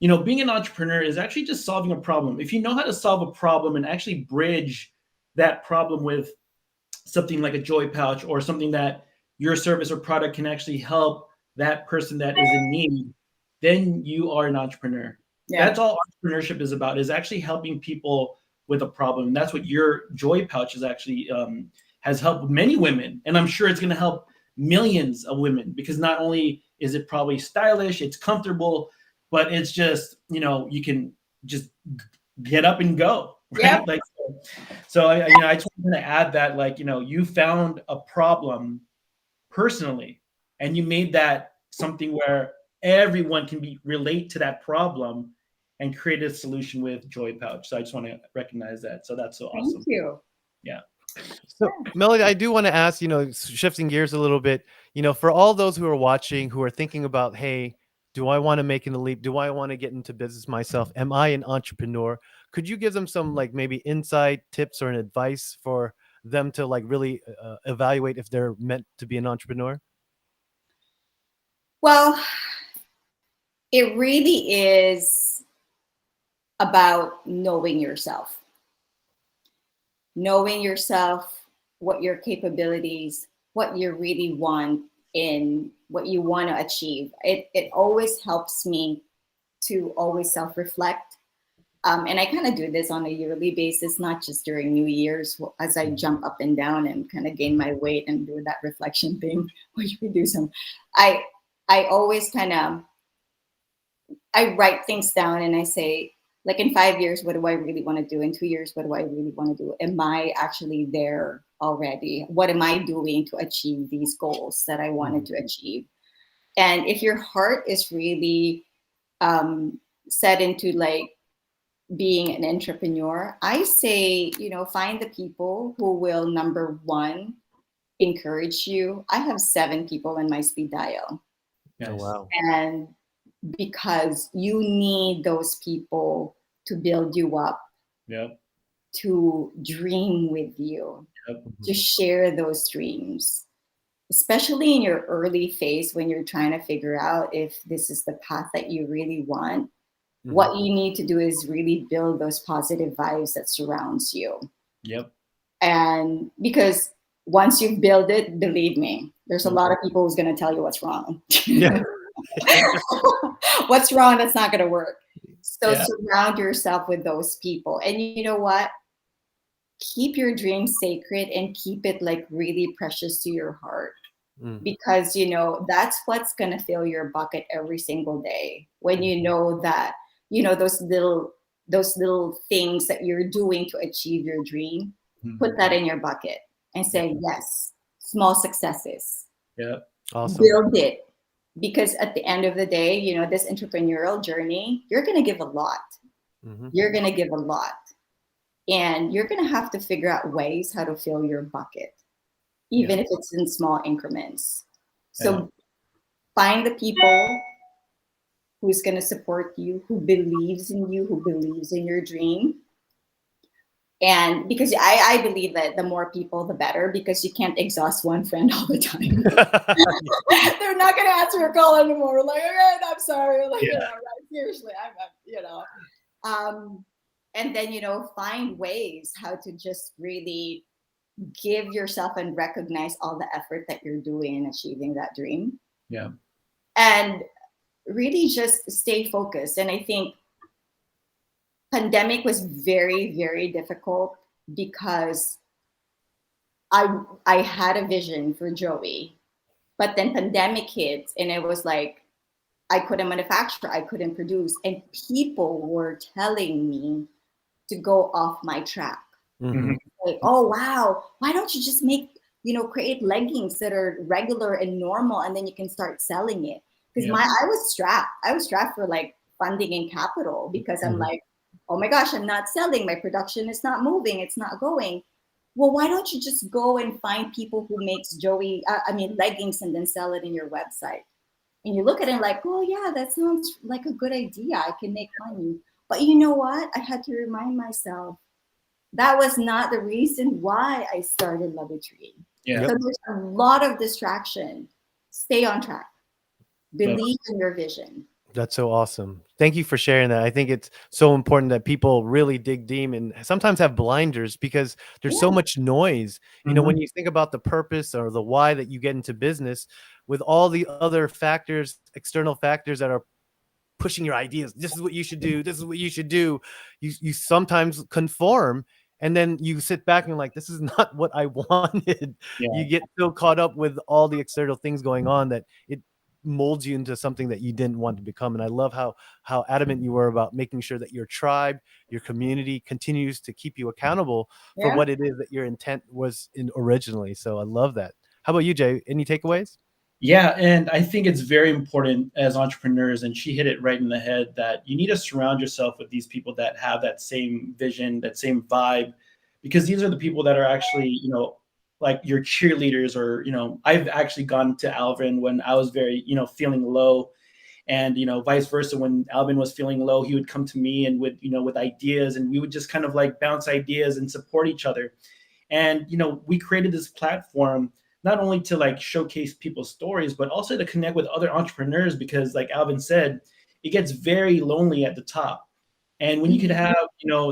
Speaker 2: being an entrepreneur is actually just solving a problem. If you know how to solve a problem and actually bridge that problem with something like a Joy pouch or something that your service or product can actually help that person that is in need, then you are an entrepreneur. Yeah. That's all entrepreneurship is about, is actually helping people with a problem. And that's what your Joy pouch is actually has helped many women. And I'm sure it's going to help millions of women, because not only is it probably stylish, it's comfortable, but it's just, you can just get up and go. Right? Yeah. Like, so I just want to add that, you found a problem personally, and you made that something where everyone can relate to that problem and create a solution with Joy pouch. So I just want to recognize that. So that's so awesome.
Speaker 3: Thank you.
Speaker 2: Yeah.
Speaker 1: So Melody, I do want to ask, shifting gears a little bit, for all those who are watching, who are thinking about, hey, do I want to make a leap? Do I want to get into business myself? Am I an entrepreneur? Could you give them some maybe insight, tips, or an advice for them to really evaluate if they're meant to be an entrepreneur?
Speaker 3: Well, it really is about knowing yourself, what your capabilities, what you really want, and what you want to achieve. It always helps me to always self-reflect And I kind of do this on a yearly basis, not just during New Year's, as I jump up and down and kind of gain my weight and do that reflection thing, which we do some. I always kind of, I write things down and I say, like, in 5 years, what do I really want to do? In 2 years, what do I really want to do? Am I actually there already? What am I doing to achieve these goals that I wanted to achieve? And if your heart is really set into like being an entrepreneur, I say, find the people who will, number one, encourage you. I have 7 people in my speed dial.
Speaker 2: Yes.
Speaker 1: Oh, wow.
Speaker 3: And because you need those people to build you up,
Speaker 2: Yep.
Speaker 3: to dream with you,
Speaker 2: Yep.
Speaker 3: to share those dreams, especially in your early phase when you're trying to figure out if this is the path that you really want. What you need to do is really build those positive vibes that surrounds you.
Speaker 2: Yep.
Speaker 3: And because once you build it, believe me, there's a lot of people who's going to tell you what's wrong.
Speaker 1: Yeah.
Speaker 3: What's wrong, that's not going to work. So
Speaker 2: Yeah.
Speaker 3: surround yourself with those people. And you know what? Keep your dreams sacred and keep it like really precious to your heart. Because, that's what's going to fill your bucket every single day. When you know that, those little things that you're doing to achieve your dream, put that in your bucket and say, yes, small successes.
Speaker 2: Yeah.
Speaker 1: Awesome.
Speaker 3: Build it. Because at the end of the day, this entrepreneurial journey, you're going to give a lot. You're going to give a lot. And you're going to have to figure out ways how to fill your bucket, even if it's in small increments. So find the people who's going to support you, who believes in you, who believes in your dream. And because I believe that the more people, the better, because you can't exhaust one friend all the time. They're not going to answer your call anymore. Like, all right, I'm sorry. Like, seriously, and then, find ways how to just really give yourself and recognize all the effort that you're doing in achieving that dream.
Speaker 2: Yeah.
Speaker 3: And really just stay focused. And I think pandemic was very, very difficult because I had a vision for Joey, but then pandemic hit and it was like, I couldn't manufacture, I couldn't produce, and people were telling me to go off my track. Like, oh, wow, why don't you just create leggings that are regular and normal, and then you can start selling it? Because I was strapped for like funding and capital, because I'm like, oh my gosh, I'm not selling, my production is not moving, it's not going. Well, why don't you just go and find people who makes leggings and then sell it in your website? And you look at it like, oh yeah, that sounds like a good idea, I can make money. But you know what? I had to remind myself, that was not the reason why I started Betri.
Speaker 2: Yeah.
Speaker 3: So there's a lot of distraction. Stay on track. Believe in your vision.
Speaker 1: That's so awesome. Thank you for sharing that. I think it's so important that people really dig deep and sometimes have blinders because there's so much noise. When you think about the purpose or the why that you get into business, with all the other factors, external factors that are pushing your ideas, this is what you should do, this is what you should do, you sometimes conform, and then you sit back and like, this is not what I wanted. You get so caught up with all the external things going on that it molds you into something that you didn't want to become. And I love how adamant you were about making sure that your tribe, your community continues to keep you accountable for what it is that your intent was in originally. So I love that. How about you, Jay? Any takeaways?
Speaker 2: Yeah, and I think it's very important as entrepreneurs, and she hit it right in the head, that you need to surround yourself with these people that have that same vision, that same vibe, because these are the people that are actually, like your cheerleaders. Or, I've actually gone to Alvin when I was very, feeling low, and, vice versa. When Alvin was feeling low, he would come to me and with ideas, and we would just kind of like bounce ideas and support each other. And, we created this platform not only to like showcase people's stories, but also to connect with other entrepreneurs, because like Alvin said, it gets very lonely at the top. And when you could have,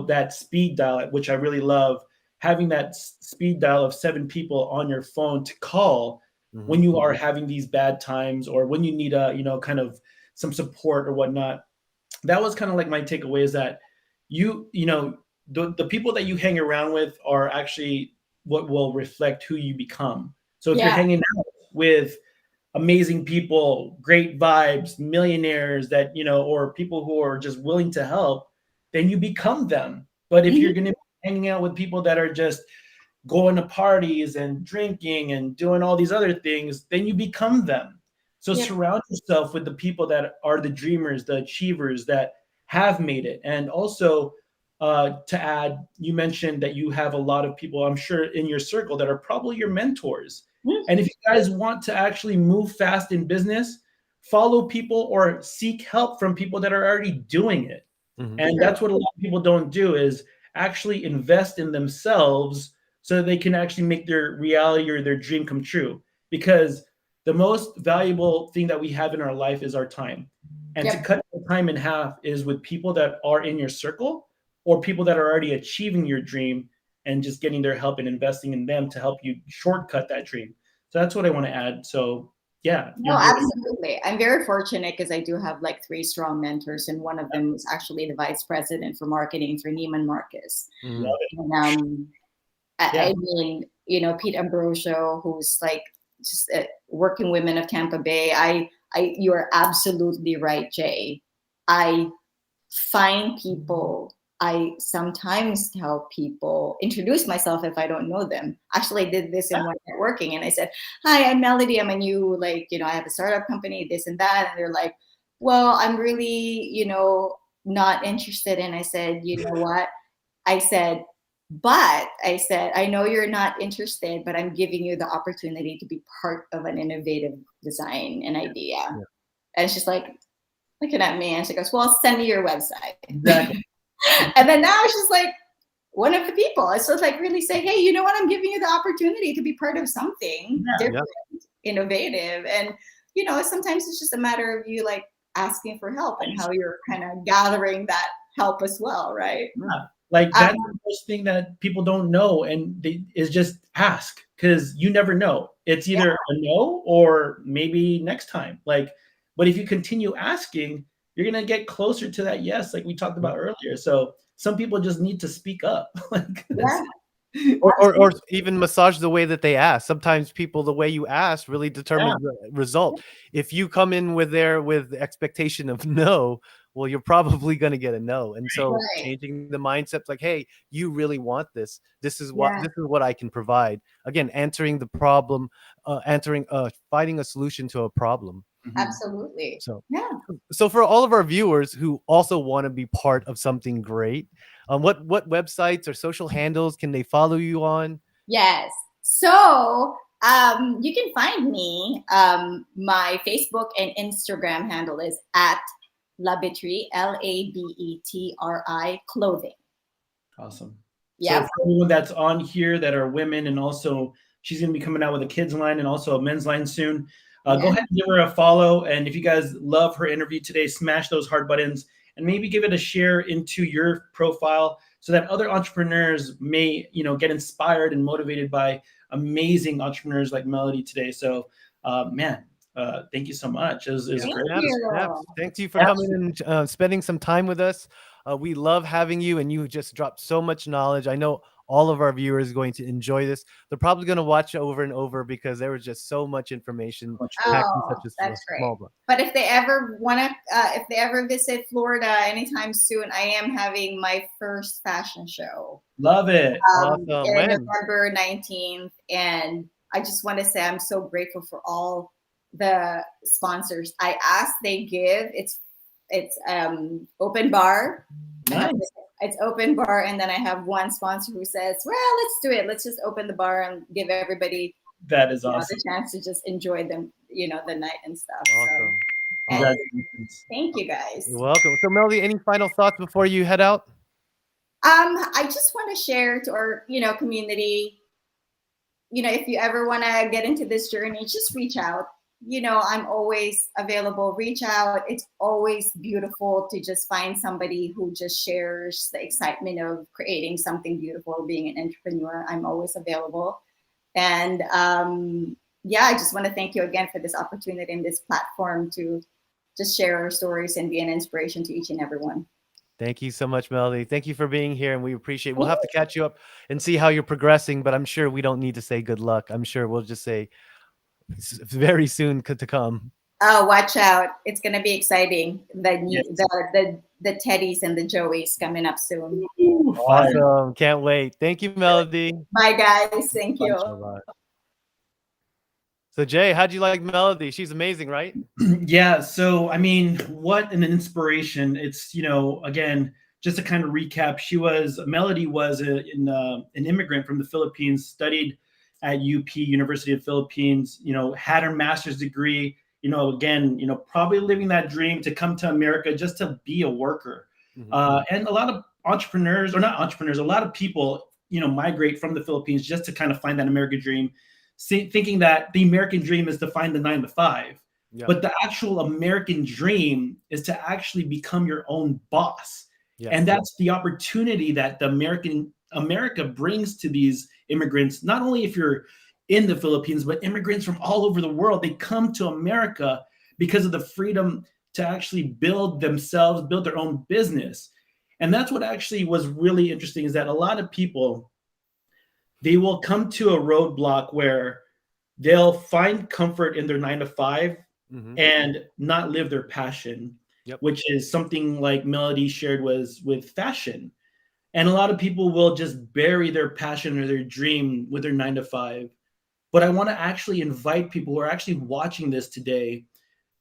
Speaker 2: that speed dial, which I really love, having that speed dial of 7 people on your phone to call when you are having these bad times, or when you need kind of some support or whatnot. That was kind of like my takeaway, is that, you know, the people that you hang around with are actually what will reflect who you become. So if you're
Speaker 3: Yeah.
Speaker 2: hanging out with amazing people, great vibes, millionaires that, you know, or people who are just willing to help, then you become them. But if you're
Speaker 3: Mhm.
Speaker 2: going to be hanging out with people that are just going to parties and drinking and doing all these other things, then you become them. So
Speaker 3: Yep.
Speaker 2: surround yourself with the people that are the dreamers, the achievers that have made it. And also, to add, you mentioned that you have a lot of people, I'm sure, in your circle that are probably your mentors.
Speaker 3: Mhm.
Speaker 2: And if you guys want to actually move fast in business, follow people or seek help from people that are already doing it.
Speaker 1: Mhm.
Speaker 2: And
Speaker 3: True.
Speaker 2: that's what a lot of people don't do, is actually invest in themselves so that they can actually make their reality or their dream come true. Because the most valuable thing that we have in our life is our time. And to
Speaker 3: Yep.
Speaker 2: cut the time in half is with people that are in your circle or people that are already achieving your dream and just getting their help and investing in them to help you shortcut that dream. So that's what I want to add. So yeah,
Speaker 3: No,
Speaker 2: you're doing
Speaker 3: absolutely. I'm very fortunate because I do have like 3 strong mentors, and one of them is actually the vice president for marketing for Neiman Marcus.
Speaker 1: Mhm.
Speaker 2: love it.
Speaker 3: And
Speaker 2: Yeah.
Speaker 3: I mean, you know, Pete Ambrosio, who's like just working women of Tampa Bay. You are absolutely right, Jay. I find people. I sometimes tell people, introduce myself if I don't know them. Actually, I did this in one networking, and I said, "Hi, I'm Melody. I'm a new, like, you know, I have a startup company, this and that." And they're like, "Well, I'm really, you know, not interested." And I said, "You know what?" I said, but I said, I know you're not interested, but I'm giving you the opportunity to be part of an innovative design and idea.
Speaker 1: Yeah.
Speaker 3: And she's like, looking at me, and she goes, well, send me your website.
Speaker 2: Exactly.
Speaker 3: And then now she's like, one of the people. It's just like really say, hey, you know what? I'm giving you the opportunity to be part of something
Speaker 2: Yeah.
Speaker 3: different, innovative. And, you know, sometimes it's just a matter of you like asking for help and how you're kind of gathering that help as well, right?
Speaker 2: Yeah. Like
Speaker 3: Um,
Speaker 2: that's the first thing that people don't know, and is just ask, because you never know. It's
Speaker 3: yeah,
Speaker 2: either a no or maybe next time. Like, but if you continue asking, you're gonna get closer to that yes, like we talked about earlier. So some people just need to speak up. Like that's
Speaker 3: yeah,
Speaker 2: it.
Speaker 1: Or even massage the way that they ask. Sometimes people, the way you ask really
Speaker 2: Yeah.
Speaker 1: determines the result. If you come in with the expectation of no, well, you're probably going to get a no. And so
Speaker 3: right.
Speaker 1: changing the mindset, like, hey, you really want this.
Speaker 3: Yeah,
Speaker 1: This is what I can provide. Again, answering the problem, finding a solution to a problem.
Speaker 2: Mhm.
Speaker 3: absolutely.
Speaker 1: So,
Speaker 3: Yeah.
Speaker 1: so for all of our viewers who also want to be part of something great, what websites or social handles can they follow you on?
Speaker 3: Yes. So you can find me. My Facebook and Instagram handle is at Labetri, Labetri clothing.
Speaker 2: Awesome. So
Speaker 3: Yep.
Speaker 2: for anyone that's on here that are women, and also she's going to be coming out with a kids line and also a men's line soon. Go
Speaker 3: Yeah.
Speaker 2: ahead and give her a follow. And if you guys love her interview today, smash those heart buttons and maybe give it a share into your profile so that other entrepreneurs may, you know, get inspired and motivated by amazing entrepreneurs like Melody today. So, man, thank you so much. It was
Speaker 1: Yeah,
Speaker 2: great.
Speaker 3: Thank you.
Speaker 1: Thank you for coming and spending some time with us. We love having you, and you just dropped so much knowledge. I know all of our viewers are going to enjoy this. They're probably going to watch over and over because there was just so much information packed in such
Speaker 3: Oh,
Speaker 1: a
Speaker 3: that's great.
Speaker 1: small book.
Speaker 3: But if they ever want to, if they ever visit Florida anytime soon, I am having my first fashion show.
Speaker 2: Love it.
Speaker 1: Awesome.
Speaker 3: In
Speaker 1: When?
Speaker 3: November 19th. And I just want to say I'm so grateful for all the sponsors I asked. They give. It's open bar.
Speaker 2: Nice.
Speaker 3: It's open bar, and then I have one sponsor who says, well, let's do it. Let's just open the bar and give everybody
Speaker 2: That is
Speaker 3: you know,
Speaker 2: awesome.
Speaker 3: the chance to just enjoy them, you know, the night and stuff.
Speaker 1: Awesome.
Speaker 3: So and
Speaker 2: Congratulations.
Speaker 3: thank you guys.
Speaker 1: You're welcome. So, Melody, any final thoughts before you head out?
Speaker 3: I just want to share to our, you know, community, you know, if you ever want to get into this journey, just reach out. You know, I'm always available. Reach out. It's always beautiful to just find somebody who just shares the excitement of creating something beautiful, being an entrepreneur. I'm always available. And yeah, I just want to thank you again for this opportunity and this platform to just share our stories and be an inspiration to each and every one.
Speaker 1: Thank you so much, Melody. Thank you for being here, and we appreciate. We'll have to catch you up and see how you're progressing. But I'm sure we don't need to say good luck. I'm sure we'll just say very soon to come.
Speaker 3: Oh, watch out! It's gonna be exciting.
Speaker 2: Yes.
Speaker 3: The Teddies and the Joeys coming up soon.
Speaker 2: Ooh, fire.
Speaker 1: Awesome! Can't wait. Thank you, Melody.
Speaker 3: Bye, guys. Thank you.
Speaker 1: Bye-bye. So Jay, how'd you like Melody? She's amazing, right?
Speaker 2: Yeah. So, I mean, what an inspiration. It's, again, just to kind of recap, Melody was an immigrant from the Philippines, studied at UP, University of Philippines, had her master's degree, again, probably living that dream to come to America just to be a worker. And a lot of entrepreneurs, or not entrepreneurs, a lot of people, migrate from the Philippines just to kind of find that American dream, thinking that the American dream is to find the 9-to-5. Yeah. But the actual American dream is to actually become your own boss. Yes. And that's the opportunity that America brings to these immigrants, not only if you're in the Philippines, but immigrants from all over the world. They come to America because of the freedom to actually build themselves, build their own business. And that's what actually was really interesting, is that a lot of people, they will come to a roadblock where they'll find comfort in their 9-to-5 and not live their passion, which is something like Melody shared was with fashion. And a lot of people will just bury their passion or their dream with their 9-to-5. But I want to actually invite people who are actually watching this today.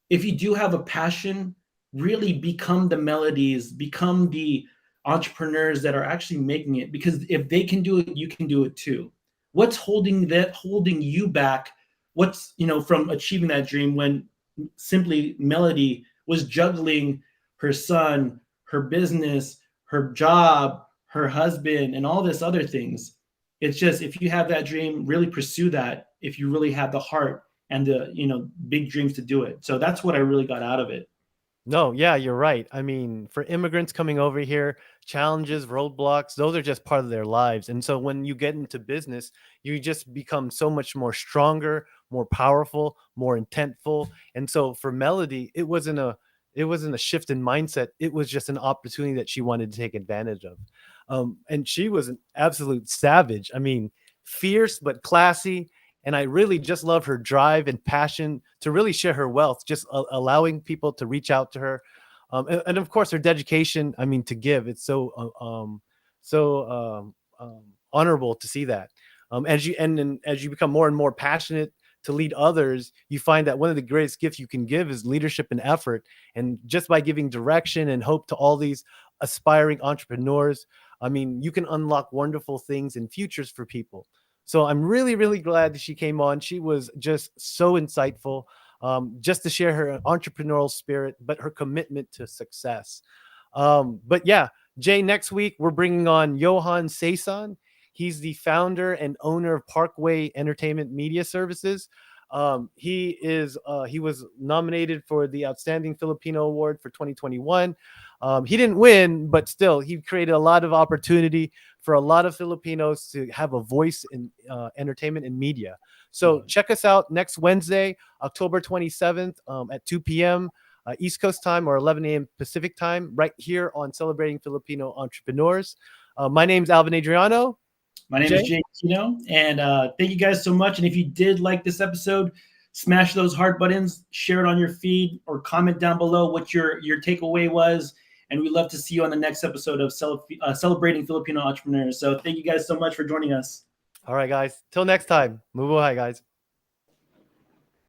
Speaker 2: If you do have a passion, really become the Melodies, become the entrepreneurs that are actually making it, because if they can do it, you can do it too. What's holding you back? What's, from achieving that dream, when simply Melody was juggling her son, her business, her job, her husband, and all this other things? It's just, if you have that dream, really pursue that. If you really have the heart and the, big dreams to do it. So that's what I really got out of it.
Speaker 1: No, yeah, you're right. I mean, for immigrants coming over here, challenges, roadblocks, those are just part of their lives. And so when you get into business, you just become so much more stronger, more powerful, more intentful. And so for Melody, it wasn't a shift in mindset. It was just an opportunity that she wanted to take advantage of. And she was an absolute savage. I mean, fierce but classy. And I really just love her drive and passion to really share her wealth, just allowing people to reach out to her. And of course, her dedication, I mean, to give. It's so honorable to see that. As you become more and more passionate to lead others, you find that one of the greatest gifts you can give is leadership and effort. And just by giving direction and hope to all these aspiring entrepreneurs, I mean, you can unlock wonderful things and futures for people. So I'm really, really glad that she came on. She was just so insightful, just to share her entrepreneurial spirit, but her commitment to success. But yeah, Jay, next week, we're bringing on Johan Saison. He's the founder and owner of Parkway Entertainment Media Services. He was nominated for the Outstanding Filipino Award for 2021. He didn't win, but still, he created a lot of opportunity for a lot of Filipinos to have a voice in entertainment and media. So check us out next Wednesday, October 27th at 2 p.m. East Coast time, or 11 a.m. Pacific time, right here on Celebrating Filipino Entrepreneurs. My name's Alvin Adriano.
Speaker 2: My name is Jay Kino, and thank you guys so much. And if you did like this episode, smash those heart buttons, share it on your feed, or comment down below what your takeaway was. And we'd love to see you on the next episode of Celebrating Filipino Entrepreneurs. So thank you guys so much for joining us.
Speaker 1: All right, guys. Till next time. Mabuhay, guys.